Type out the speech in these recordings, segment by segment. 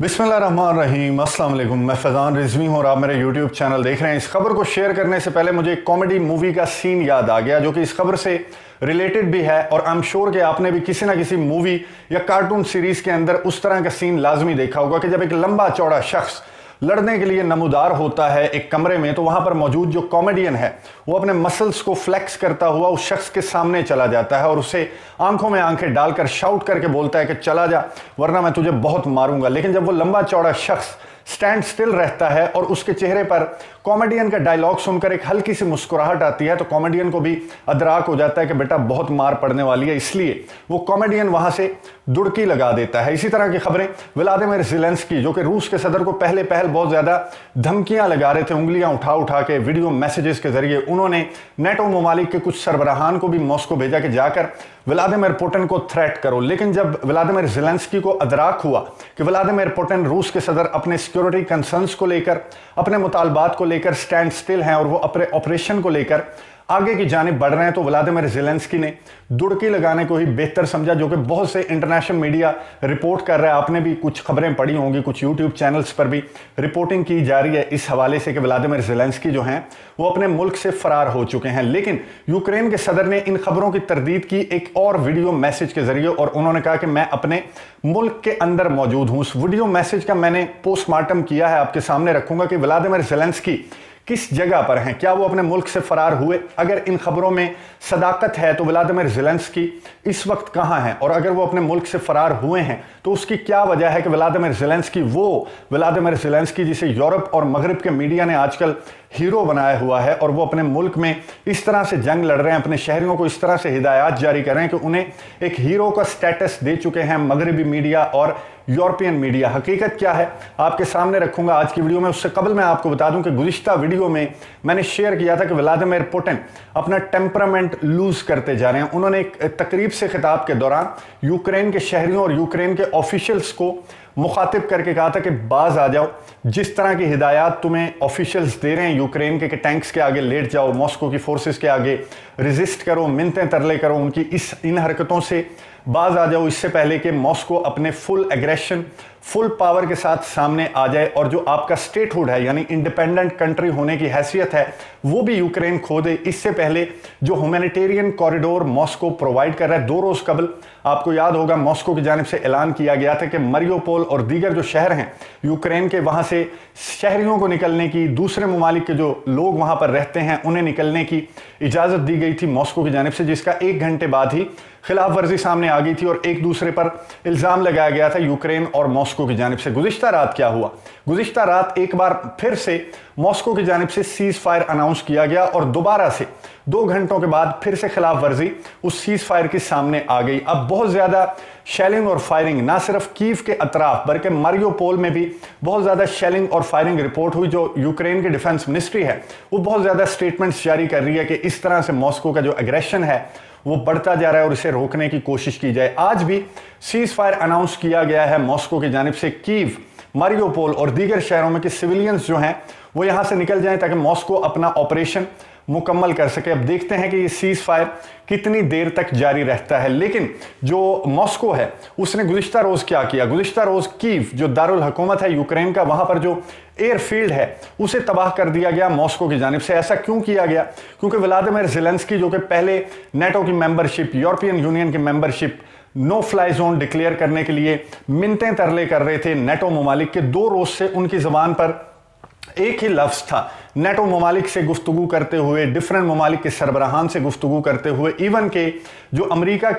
बिस्मिल्लाहिर्रहमानिर्रहीम, अस्सलाम वालेकुम। मैं फैज़ान रिजवी हूँ और आप मेरे यूट्यूब चैनल देख रहे हैं। इस खबर को शेयर करने से पहले मुझे एक कॉमेडी मूवी का सीन याद आ गया जो कि इस खबर से रिलेटेड भी है और आई एम श्योर कि आपने भी किसी ना किसी मूवी या कार्टून सीरीज के अंदर उस तरह का सीन लाजमी देखा होगा कि जब एक लंबा चौड़ा शख्स लड़ने के लिए नमूदार होता है एक कमरे में, तो वहां पर मौजूद जो कॉमेडियन है वो अपने मसल्स को फ्लेक्स करता हुआ उस शख्स के सामने चला जाता है और उसे आंखों में आंखें डालकर शाउट करके बोलता है कि चला जा वरना मैं तुझे बहुत मारूंगा। लेकिन जब वो लंबा चौड़ा शख्स स्टैंड स्टिल रहता है और उसके चेहरे पर कॉमेडियन का डायलॉग सुनकर एक हल्की सी मुस्कुराहट आती है, तो कॉमेडियन को भी अदराक हो जाता है कि बेटा बहुत मार पड़ने वाली है, इसलिए वो कॉमेडियन वहां से दुड़की लगा देता है। इसी तरह की खबरें व्लादिमीर ज़ेलेंस्की, जो कि रूस के सदर को पहले बहुत ज्यादा धमकियां लगा रहे थे, उंगलियां उठा उठा के वीडियो मैसेजेस के जरिए, उन्होंने नेटो ममालिक के कुछ सरबराहान को भी मॉस्को भेजा कि जाकर व्लादिमीर पुतिन को थ्रेट करो। लेकिन जब व्लादिमीर ज़ेलेंस्की को अदराक हुआ कि व्लादिमीर पुतिन रूस के सदर अपने सिक्योरिटी कंसर्न्स को लेकर, अपने मुतालबात को लेकर स्टैंड स्टिल हैं और वो अपने ऑपरेशन को लेकर आगे की जानिब बढ़ रहे हैं, तो व्लादिमीर ज़ेलेंस्की ने दुड़की लगाने को ही बेहतर समझा, जो कि बहुत से इंटरनेशनल मीडिया रिपोर्ट कर रहा है। आपने भी कुछ खबरें पढ़ी होंगी, कुछ यूट्यूब चैनल्स पर भी रिपोर्टिंग की जा रही है इस हवाले से कि व्लादिमीर ज़ेलेंस्की जो हैं वो अपने मुल्क से फरार हो चुके हैं। लेकिन यूक्रेन के सदर ने इन खबरों की तरदीद की एक और वीडियो मैसेज के जरिए और उन्होंने कहा कि मैं अपने मुल्क के अंदर मौजूद हूं। उस वीडियो मैसेज का मैंने पोस्टमार्टम किया है, आपके सामने रखूंगा कि व्लादिमीर ज़ेलेंस्की किस जगह पर हैं, क्या वो अपने मुल्क से फरार हुए। अगर इन खबरों में सदाकत है तो व्लादिमीर ज़ेलेंस्की इस वक्त कहां हैं, और अगर वो अपने मुल्क से फरार हुए हैं तो उसकी क्या वजह है कि व्लादिमीर ज़ेलेंस्की, वो व्लादिमीर ज़ेलेंस्की जिसे यूरोप और मगरिब के मीडिया ने आजकल हीरो बनाया हुआ है, और वो अपने मुल्क में इस तरह से जंग लड़ रहे हैं, अपने शहरियों को इस तरह से हिदायत जारी कर रहे हैं कि उन्हें एक हीरो का स्टेटस दे चुके हैं मगरिबी मीडिया और यूरोपियन मीडिया। हकीकत क्या है आपके सामने रखूंगा आज की वीडियो में। उससे कबल मैं आपको बता दूं कि गुज़िश्ता वीडियो में मैंने शेयर किया था कि व्लादिमीर पुतिन अपना टेम्परामेंट लूज करते जा रहे हैं। उन्होंने एक तकरीब से खिताब के दौरान यूक्रेन के शहरियों और यूक्रेन के ऑफिशियल्स को मुखातिब करके कहा था कि बाज आ जाओ, जिस तरह की हिदायत तुम्हें ऑफिशियल्स दे रहे हैं यूक्रेन के कि टैंक्स के आगे लेट जाओ, मॉस्को की फोर्सेस के आगे रेजिस्ट करो, मिन्नतें तरले करो, उनकी इन हरकतों से बाज आ जाओ, इससे पहले कि मॉस्को अपने फुल एग्रेशन, फुल पावर के साथ सामने आ जाए और जो आपका स्टेटहुड है यानी इंडिपेंडेंट कंट्री होने की हैसियत है वो भी यूक्रेन खो दे। इससे पहले जो ह्यूमैनिटेरियन कॉरिडोर मॉस्को प्रोवाइड कर रहा है, 2 रोज कबल आपको याद होगा मॉस्को की जानिब से ऐलान किया गया था कि मरियोपोल और दीगर जो शहर हैं यूक्रेन के, वहां से शहरियों को निकलने की, दूसरे ममालिक के जो लोग वहां पर रहते हैं उन्हें निकलने की इजाजत दी गई थी मॉस्को की जानिब से, जिसका 1 घंटे बाद ही खिलाफ वर्जी सामने आ गई थी और एक दूसरे पर इल्जाम लगाया गया था यूक्रेन और मॉस्को की जानिब से। गुज़िश्ता रात क्या हुआ? गुज़िश्ता रात एक बार फिर से मॉस्को की जानिब से सीज फायर अनाउंस किया गया और दोबारा से 2 घंटों के बाद फिर से खिलाफ वर्जी उस सीज फायर के सामने आ गई। अब बहुत ज्यादा शेलिंग और फायरिंग ना सिर्फ कीव के अतराफ बल्कि मारियोपोल में भी बहुत ज्यादा शेलिंग और फायरिंग रिपोर्ट हुई। जो यूक्रेन की डिफेंस मिनिस्ट्री है वो बहुत ज्यादा स्टेटमेंट्स जारी कर रही है कि इस तरह से मॉस्को का जो एग्रेशन है वो बढ़ता जा रहा है और इसे रोकने की कोशिश की जाए। आज भी सीज फायर अनाउंस किया गया है मॉस्को की जानिब से कीव, मारियोपोल और दीगर शहरों में कि सिविलियंस जो हैं वो यहां से निकल जाएं ताकि मॉस्को अपना ऑपरेशन मुकम्मल कर सके। अब देखते हैं कि ये सीज फायर कितनी देर तक जारी रहता है। लेकिन जो मॉस्को है उसने गुज़िश्ता रोज क्या किया? गुज़िश्ता रोज कीव जो दारुल हुकूमत है यूक्रेन का, वहां पर जो एयरफील्ड है उसे तबाह कर दिया गया मॉस्को की जानिब से। ऐसा क्यों किया गया? क्योंकि व्लादिमीर ज़ेलेंस्की जो कि पहले नेटो की मेंबरशिप, यूरोपियन यूनियन की membership, no fly zone declare करने के लिए मिन्नतें तरले कर रहे थे नेटो ममालिक के, 2 रोज से उनकी जबान पर एक ही लफ्ज था नेटो ममालिक से गुफ्तगू करते हुए, डिफरेंट ममालिक के सरबराहान से गुफ्तगू करते हुए, इवन के जो अमेरिका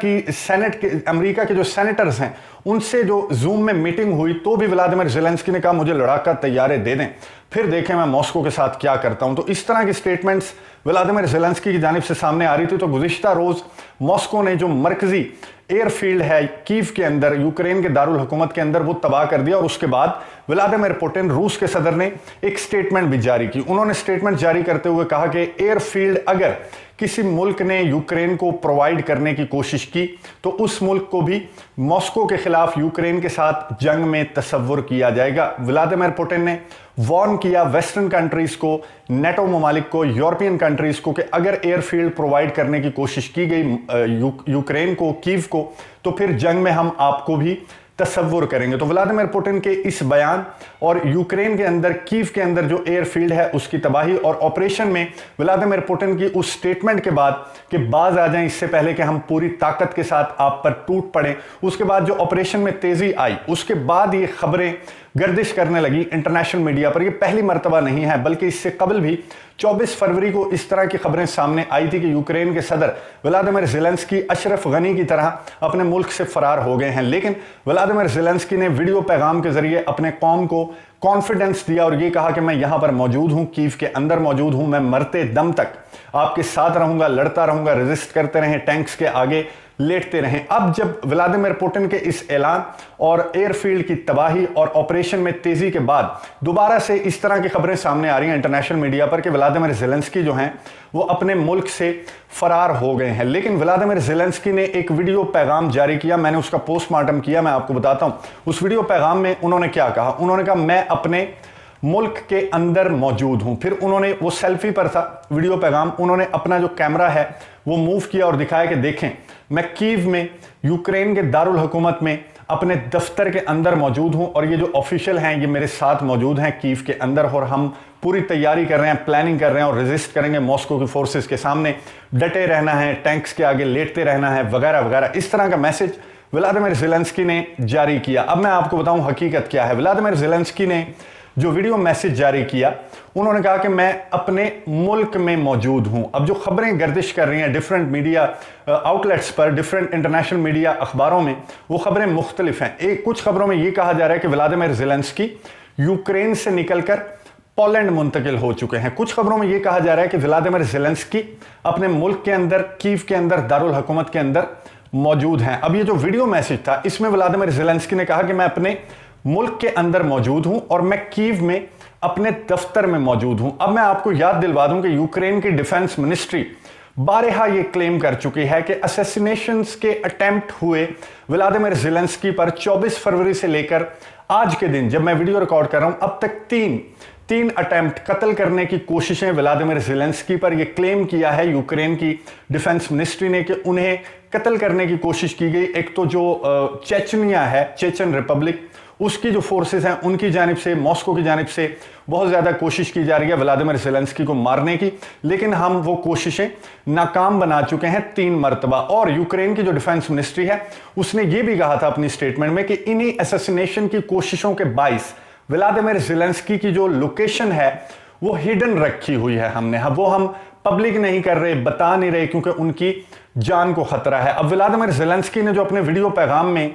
के जो सेनेटर्स हैं उनसे जो जूम में मीटिंग हुई तो भी व्लादिमीर ज़ेलेंस्की ने कहा मुझे लड़ाका तैयारे दे दें, फिर देखें मैं मॉस्को के साथ क्या करता हूं। तो इस तरह की स्टेटमेंट्स व्लादिमीर ज़ेलेंस्की की जानिब से सामने आ रही थी। तो गुज़िश्ता रोज मॉस्को ने जो मरकजी एयरफील्ड है कीव के अंदर, यूक्रेन के दारुल हुकूमत के अंदर, वो तबाह कर दिया और उसके बाद व्लादिमीर पुतिन, रूस के सदर ने एक स्टेटमेंट भी जारी की। उन्होंने स्टेटमेंट जारी करते हुए कहा कि एयरफील्ड अगर किसी मुल्क ने यूक्रेन को प्रोवाइड करने की कोशिश की तो उस मुल्क को भी मॉस्को के खिलाफ यूक्रेन के साथ जंग में तस्वुर किया जाएगा। व्लादिमीर पुतिन ने वॉर्न किया वेस्टर्न कंट्रीज को, नेटो ममालिक को, यूरोपियन कंट्रीज को कि अगर एयरफील्ड प्रोवाइड करने की कोशिश की गई यूक्रेन को, कीव को, तो फिर जंग में हम आपको भी तसव्वुर करेंगे। तो व्लादिमीर पुतिन के इस बयान और यूक्रेन के अंदर कीव के अंदर जो एयरफील्ड है उसकी तबाही और ऑपरेशन में व्लादिमीर पुतिन की उस स्टेटमेंट के बाद कि बाज आ जाएं इससे पहले कि हम पूरी ताकत के साथ आप पर टूट पड़े, उसके बाद जो ऑपरेशन में तेजी आई उसके बाद ये खबरें गर्दिश करने लगी इंटरनेशनल मीडिया पर। ये पहली मर्तबा नहीं है बल्कि इससे कबल भी 24 फरवरी को इस तरह की खबरें सामने आई थी कि यूक्रेन के सदर व्लादिमीर ज़ेलेंस्की अशरफ गनी की तरह अपने मुल्क से फरार हो गए हैं। लेकिन व्लादिमीर ज़ेलेंस्की ने वीडियो पैगाम के जरिए अपने कौम को कॉन्फिडेंस दिया और ये कहा कि मैं यहां पर मौजूद हूं, कीव के अंदर मौजूद हूं, मैं मरते दम तक आपके साथ रहूंगा, लड़ता रहूंगा, रेजिस्ट करते रहें, टैंक्स के आगे लेटते रहें। अब जब व्लादिमीर पुतिन के इस ऐलान और एयरफील्ड की तबाही और ऑपरेशन में तेजी के बाद दोबारा से इस तरह की खबरें सामने आ रही हैं इंटरनेशनल मीडिया पर कि व्लादिमीर ज़ेलेंस्की जो हैं वो अपने मुल्क से फरार हो गए हैं। लेकिन व्लादिमीर ज़ेलेंस्की ने एक वीडियो पैगाम जारी किया, मैंने उसका पोस्टमार्टम किया, मैं आपको बताता हूं। उस वीडियो पैगाम में उन्होंने क्या कहा? उन्होंने कहा मैं अपने मुल्क के अंदर मौजूद हूं। फिर उन्होंने, वो सेल्फी पर था वीडियो पैगाम, उन्होंने अपना जो कैमरा है वो मूव किया और दिखाया कि देखें मैं कीव में यूक्रेन के दारुल हुकूमत में अपने दफ्तर के अंदर मौजूद हूं और ये जो ऑफिशियल हैं ये मेरे साथ मौजूद हैं कीव के अंदर और हम पूरी तैयारी कर रहे हैं, प्लानिंग कर रहे हैं और रेजिस्ट करेंगे मॉस्को की फोर्सेस के सामने, डटे रहना है, टैंक्स के आगे लेटते रहना है, वगैरह वगैरह। इस तरह का मैसेज व्लादिमीर ज़ेलेंस्की ने जारी किया। अब मैं आपको बताऊं हकीकत क्या है। व्लादिमीर ज़ेलेंस्की ने जो वीडियो मैसेज जारी किया, उन्होंने कहा कि मैं अपने मुल्क में मौजूद हूं। अब जो खबरें गर्दिश कर रही हैं डिफरेंट मीडिया आउटलेट्स पर, डिफरेंट इंटरनेशनल मीडिया अखबारों में, वो खबरें मुख्तलिफ हैं। कुछ खबरों में ये कहा जा रहा है कि व्लादिमीर ज़ेलेंस्की यूक्रेन से निकलकर पोलैंड मुंतकिल हो चुके हैं। कुछ खबरों में ये कहा जा रहा है कि व्लादिमीर ज़ेलेंस्की अपने मुल्क के अंदर, कीव के अंदर, दारुल हुकूमत के अंदर मौजूद हैं। अब ये जो वीडियो मैसेज था इसमें व्लादिमीर ज़ेलेंस्की ने कहा कि मैं अपने मुल्क के अंदर मौजूद हूं और मैं कीव में अपने दफ्तर में मौजूद हूं। अब मैं आपको याद दिलवा दूं कि यूक्रेन की डिफेंस मिनिस्ट्री बारहा ये क्लेम कर चुकी है कि असैसिनेशंस के अटेम्प्ट हुए व्लादिमीर ज़ेलेंस्की पर 24 फरवरी से लेकर आज के दिन जब मैं वीडियो रिकॉर्ड कर रहा हूं अब तक तीन अटेम्प्ट, कत्ल करने की कोशिशें व्लादिमीर ज़ेलेंस्की पर यह क्लेम किया है यूक्रेन की डिफेंस मिनिस्ट्री ने कि उन्हें कत्ल करने की कोशिश की गई। एक तो जो चेचनिया है, चेचन रिपब्लिक, उसकी जो फोर्सेस हैं उनकी जानिब से, मॉस्को की जानिब से बहुत ज़्यादा कोशिश की जा रही है व्लादिमीर ज़ेलेंस्की को मारने की, लेकिन हम वो कोशिशें नाकाम बना चुके हैं 3 मरतबा। और यूक्रेन की जो डिफेंस मिनिस्ट्री है उसने ये भी कहा था अपनी स्टेटमेंट में कि इन्हीं असैसिनेशन की कोशिशों के बाइस व्लादिमीर ज़ेलेंस्की की जो लोकेशन है वो हिडन रखी हुई है हमने, वो हम पब्लिक नहीं कर रहे, बता नहीं रहे क्योंकि उनकी जान को खतरा है। अब व्लादिमीर ज़ेलेंस्की ने जो अपने वीडियो पैगाम में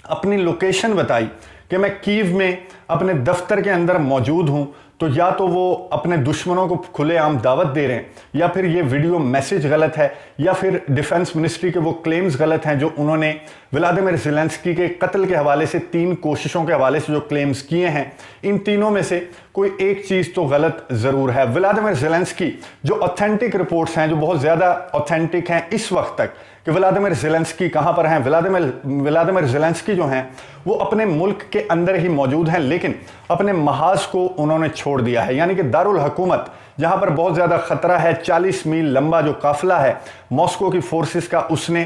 अपनी लोकेशन बताई कि मैं कीव में अपने दफ्तर के अंदर मौजूद हूं, तो या तो वो अपने दुश्मनों को खुलेआम दावत दे रहे हैं या फिर ये वीडियो मैसेज गलत है या फिर डिफेंस मिनिस्ट्री के वो क्लेम्स गलत हैं जो उन्होंने व्लादिमीर ज़ेलेंस्की के कत्ल के हवाले से 3 कोशिशों के हवाले से जो क्लेम्स किए हैं, इन तीनों में से कोई एक चीज़ तो गलत ज़रूर है। व्लादिमीर ज़ेलेंस्की जो ऑथेंटिक रिपोर्ट्स हैं, जो बहुत ज़्यादा ऑथेंटिक हैं इस वक्त तक कि व्लादिमीर ज़ेलेंस्की कहां पर हैं, व्लादिमीर ज़ेलेंस्की जो हैं वो अपने मुल्क के अंदर ही मौजूद हैं लेकिन अपने महाज को उन्होंने छोड़ दिया है। यानी कि दारुल हुकूमत जहां पर बहुत ज़्यादा ख़तरा है, 40 मील लंबा जो काफिला है मॉस्को की फोर्सेस का, उसने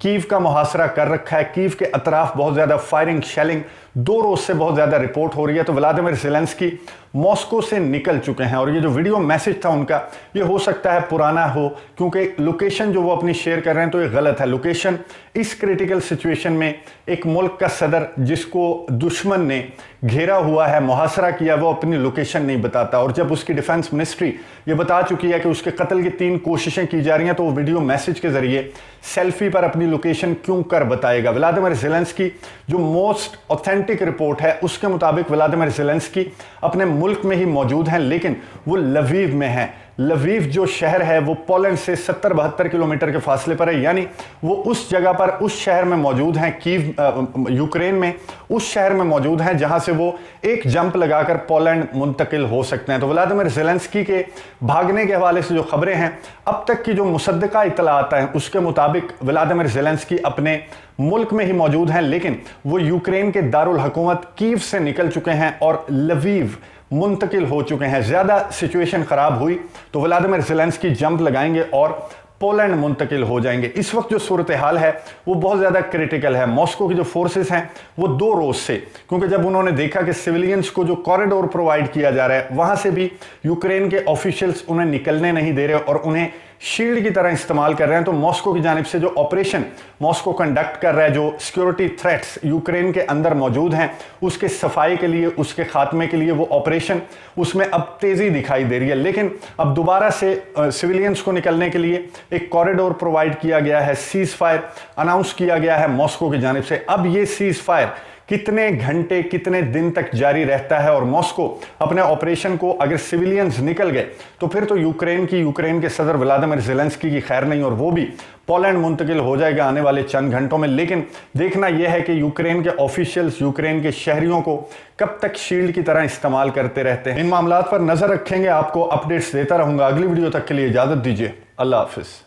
कीव का मुहासरा कर रखा है। कीव के अतराफ बहुत ज़्यादा फायरिंग, शेलिंग 2 रोज़ से बहुत ज़्यादा रिपोर्ट हो रही है। तो व्लादिमीर ज़ेलेंस्की मॉस्को से निकल चुके हैं और ये जो वीडियो मैसेज था उनका, ये हो सकता है पुराना हो क्योंकि लोकेशन जो वो अपनी शेयर कर रहे हैं तो ये गलत है। लोकेशन इस क्रिटिकल सिचुएशन में एक मुल्क का सदर जिसको दुश्मन ने घेरा हुआ है, मुहासरा किया, वो अपनी लोकेशन नहीं बताता। और जब उसकी डिफेंस मिनिस्ट्री ये बता चुकी है कि उसके कत्ल की 3 कोशिशें की जा रही हैं तो वो वीडियो मैसेज के जरिए सेल्फी पर अपनी लोकेशन क्यों कर बताएगा। व्लादिमीर ज़ेलेंस्की जो मोस्ट ऑथेंटिक रिपोर्ट है उसके मुताबिक व्लादिमीर ज़ेलेंस्की अपने मुल्क में ही मौजूद हैं लेकिन वो लवीव में हैं। लवीव जो शहर है वो पोलैंड से 70-72 किलोमीटर के फासले पर है, यानी वो उस जगह पर, उस शहर में मौजूद हैं, कीव यूक्रेन में उस शहर में मौजूद हैं जहां से वो एक जंप लगाकर पोलैंड मुंतकिल हो सकते हैं। तो व्लादिमीर ज़ेलेंस्की के भागने के हवाले से जो खबरें हैं, अब तक की जो मुसद्दका इत्तलात हैं उसके मुताबिक व्लादिमीर ज़ेलेंस्की अपने मुल्क में ही मौजूद हैं लेकिन वो यूक्रेन के दारुल हुकूमत कीव से निकल चुके हैं और लवीव मुंतकिल हो चुके हैं। ज़्यादा सिचुएशन ख़राब हुई तो व्लादिमीर ज़ेलेंस्की जंप लगाएंगे और पोलैंड मुंतकिल हो जाएंगे। इस वक्त जो सूरत हाल है वो बहुत ज़्यादा क्रिटिकल है। मॉस्को की जो फोर्सेस हैं वो 2 रोज से, क्योंकि जब उन्होंने देखा कि सिविलियंस को जो कॉरिडोर प्रोवाइड किया जा रहा है वहां से भी यूक्रेन के ऑफिशियल्स उन्हें निकलने नहीं दे रहे और उन्हें शील्ड की तरह इस्तेमाल कर रहे हैं, तो मॉस्को की जानिब से जो ऑपरेशन मॉस्को कंडक्ट कर रहा है, जो सिक्योरिटी थ्रेट्स यूक्रेन के अंदर मौजूद हैं उसके सफाई के लिए, उसके खात्मे के लिए वो ऑपरेशन, उसमें अब तेज़ी दिखाई दे रही है। लेकिन अब दोबारा से सिविलियंस को निकलने के लिए एक कॉरिडोर प्रोवाइड किया गया है, सीज फायर अनाउंस किया गया है मॉस्को की जानिब से। अब ये सीज फायर कितने घंटे कितने दिन तक जारी रहता है और मॉस्को अपने ऑपरेशन को, अगर सिविलियंस निकल गए तो फिर तो यूक्रेन के सदर व्लादिमीर ज़ेलेंस्की की खैर नहीं और वो भी पोलैंड मुंतकिल हो जाएगा आने वाले चंद घंटों में। लेकिन देखना यह है कि यूक्रेन के ऑफिशियल्स यूक्रेन के शहरियों को कब तक शील्ड की तरह इस्तेमाल करते रहते हैं। इन मामलात पर नजर रखेंगे, आपको अपडेट्स देता रहूंगा। अगली वीडियो तक के लिए इजाजत दीजिए। अल्लाह हाफिज।